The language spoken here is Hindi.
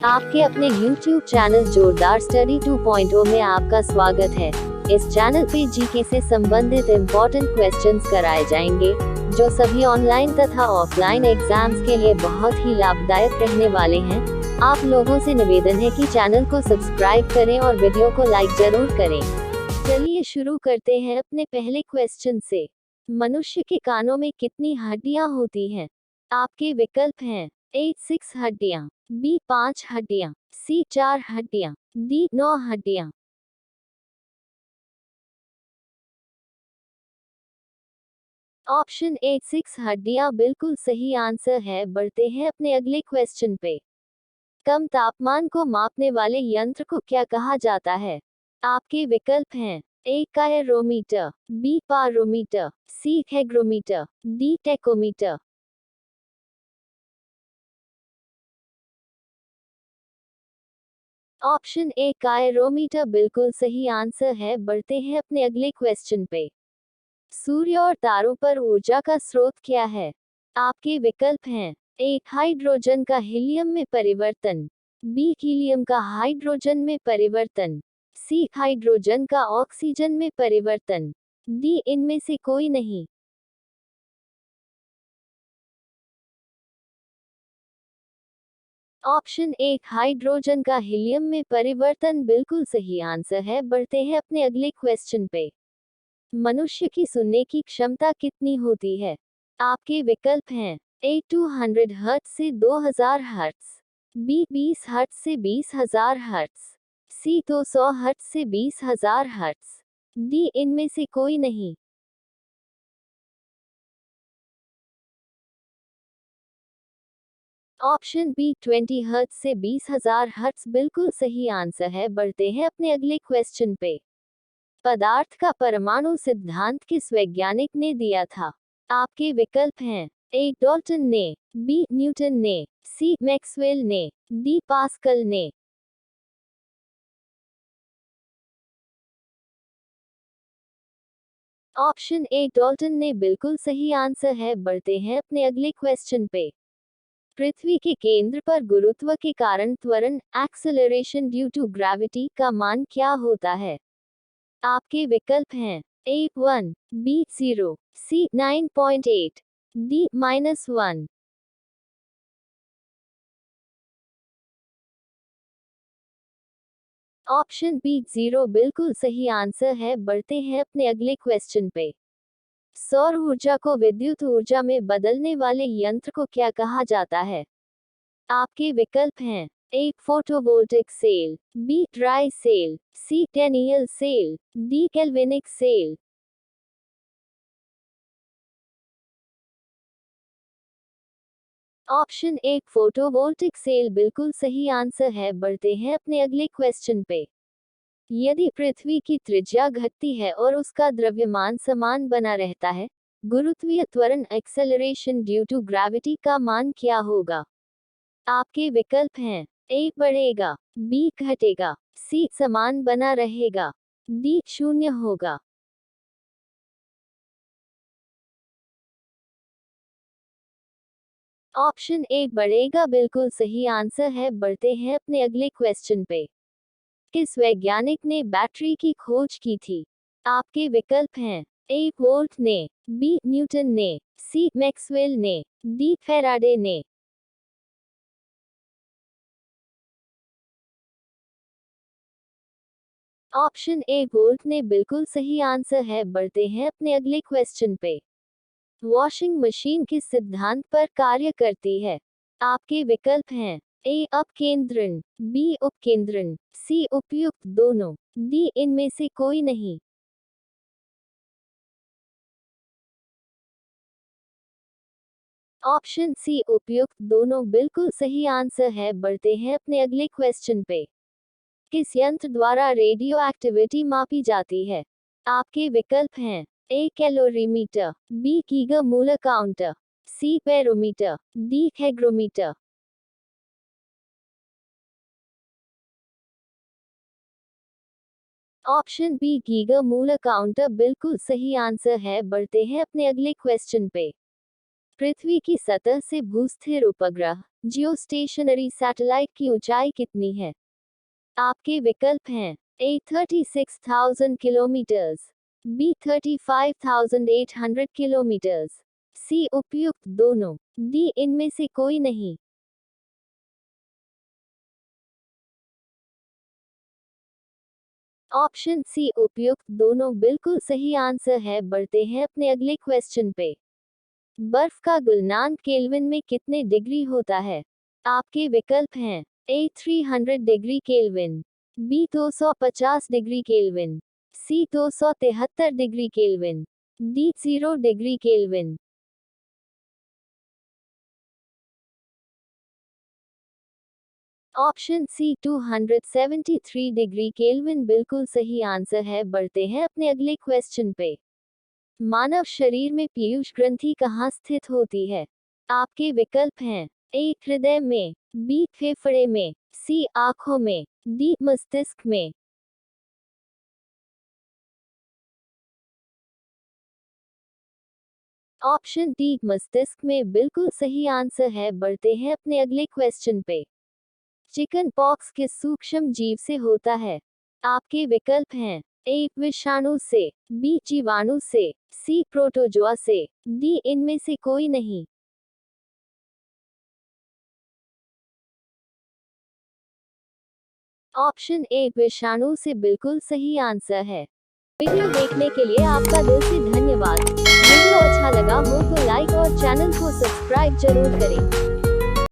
आपके अपने YouTube चैनल जोरदार स्टडी 2.0 में आपका स्वागत है। इस चैनल पे जीके से संबंधित इम्पोर्टेंट क्वेश्चंस कराए जाएंगे, जो सभी ऑनलाइन तथा ऑफलाइन एग्जाम्स के लिए बहुत ही लाभदायक रहने वाले हैं। आप लोगों से निवेदन है कि चैनल को सब्सक्राइब करें और वीडियो को लाइक जरूर करें। चलिए शुरू करते हैं अपने पहले क्वेश्चन से। मनुष्य के कानों में कितनी हड्डियां होती हैं? आपके विकल्प हैं: ए 6 हड्डियां, बी 5 हड्डियां, सी 4 हड्डियां, डी 9 हड्डियां। ऑप्शन ए 6 हड्डियां बिल्कुल सही आंसर है। बढ़ते हैं अपने अगले क्वेश्चन पे। कम तापमान को मापने वाले यंत्र को क्या कहा जाता है? आपके विकल्प हैं: ए कायरोमीटर, बी पारोमीटर, C hygrometer, D tachometer. Option A कायरोमीटर बिल्कुल सही आंसर है। बढ़ते हैं अपने अगले क्वेश्चन पे। सूर्य और तारों पर ऊर्जा का स्रोत क्या है? आपके विकल्प हैं: ए हाइड्रोजन का हीलियम में परिवर्तन, बी हीलियम का हाइड्रोजन में परिवर्तन, सी हाइड्रोजन का ऑक्सीजन में परिवर्तन, डी इनमें से कोई नहीं। ऑप्शन ए हाइड्रोजन का हीलियम में परिवर्तन बिल्कुल सही आंसर है। बढ़ते हैं अपने अगले क्वेश्चन पे। मनुष्य की सुनने की क्षमता कितनी होती है? आपके विकल्प हैं: ए 200 हर्ट्ज से 2000 हर्ट्ज, बी 20 हर्ट्ज से 20,000 हर्ट्ज, सी 200 हर्ट्ज से 20,000 हर्ट्ज, डी इनमें से कोई नहीं। ऑप्शन बी 20 हर्ट्ज से 20,000 हर्ट्ज बिल्कुल सही आंसर है। बढ़ते हैं अपने अगले क्वेश्चन पे। पदार्थ का परमाणु सिद्धांत किस वैज्ञानिक ने दिया था? आपके विकल्प हैं: ए डाल्टन ने, बी न्यूटन ने, सी मैक्सवेल ने, डी पास्कल ने। ऑप्शन ए डाल्टन ने बिल्कुल सही आंसर है। बढ़ते हैं अपने अगले क्वेश्चन पे। पृथ्वी के केंद्र पर गुरुत्व के कारण त्वरण एक्सेलरेशन ड्यू टू ग्रेविटी का मान क्या होता है? आपके विकल्प हैं: ए 1, बी 0, सी 9.8, डी -1। ऑप्शन बी 0 बिल्कुल सही आंसर है। बढ़ते हैं अपने अगले क्वेश्चन पे। सौर ऊर्जा को विद्युत ऊर्जा में बदलने वाले यंत्र को क्या कहा जाता है? आपके विकल्प हैं: A photovoltaic cell, B dry cell, C Daniell cell, D galvanic cell. Option A photovoltaic cell बिल्कुल सही आंसर है। बढ़ते हैं अपने अगले क्वेश्चन पे। यदि पृथ्वी की त्रिज्या घटती है और उसका द्रव्यमान समान बना रहता है, गुरुत्वीय त्वरण एक्सेलरेशन ड्यू टू ग्रेविटी का मान क्या होगा? आपके विकल्प हैं: ए बढ़ेगा, बी घटेगा, सी समान बना रहेगा, डी शून्य होगा। ऑप्शन ए बढ़ेगा बिल्कुल सही आंसर है। बढ़ते हैं अपने अगले क्वेश्चन पे। किस वैज्ञानिक ने बैटरी की खोज की थी? आपके विकल्प हैं: ए वोल्ट ने, बी न्यूटन ने, सी मैक्सवेल ने, डी फैराडे ने। ऑप्शन ए वोल्ट ने बिल्कुल सही आंसर है। बढ़ते हैं अपने अगले क्वेश्चन पे। वॉशिंग मशीन किस सिद्धांत पर कार्य करती है? आपके विकल्प हैं: ए अपकेंद्रण, बी उपकेंद्रण, सी उपयुक्त दोनों, डी इनमें से कोई नहीं। ऑप्शन सी उपयुक्त दोनों बिल्कुल सही आंसर है। बढ़ते हैं अपने अगले क्वेश्चन पे। किस यंत्र द्वारा रेडियो एक्टिविटी मापी जाती है? आपके विकल्प हैं: ए कैलोरीमीटर, बी गीगा मूलर काउंटर, सी पेरोमीटर, डी हैग्रोमीटर। ऑप्शन बी गीगा मूलर काउंटर बिल्कुल सही आंसर है। बढ़ते हैं अपने अगले क्वेश्चन पे। पृथ्वी की सतह से भूस्थिर उपग्रह जियोस्टेशनरी सैटेलाइट की ऊंचाई कितनी है? आपके विकल्प हैं A 36,000 kilometres, B 35,800 kilometres, C उपयुक्त दोनों, D इनमें से कोई नहीं। ऑप्शन सी उपयुक्त दोनों बिल्कुल सही आंसर है। बढ़ते हैं अपने अगले क्वेश्चन पे। बर्फ का गलनांक केल्विन में कितने डिग्री होता है? आपके विकल्प हैं A 300 degree kelvin, B 250 degree kelvin, C 273 degree kelvin, D 0 degree kelvin. Option C 273 degree kelvin बिल्कुल सही आंसर है। बढ़ते हैं अपने अगले क्वेश्चन पे। मानव शरीर में पीयूष ग्रंथि कहाँ स्थित होती है? आपके विकल्प हैं A हृदय में, B फेफड़े में, C आंखों में, D मस्तिष्क में। ऑप्शन डी मस्तिष्क में बिल्कुल सही आंसर है। बढ़ते हैं अपने अगले क्वेश्चन पे। चिकन पॉक्स किस सूक्ष्म जीव से होता है? आपके विकल्प हैं A विषाणु से, B जीवाणु से, C प्रोटोजोआ से, D इनमें से कोई नहीं। ऑप्शन ए विषाणु से बिल्कुल सही आंसर है। वीडियो देखने के लिए आपका दिल से धन्यवाद। वीडियो अच्छा लगा हो तो लाइक और चैनल को सब्सक्राइब जरूर करें।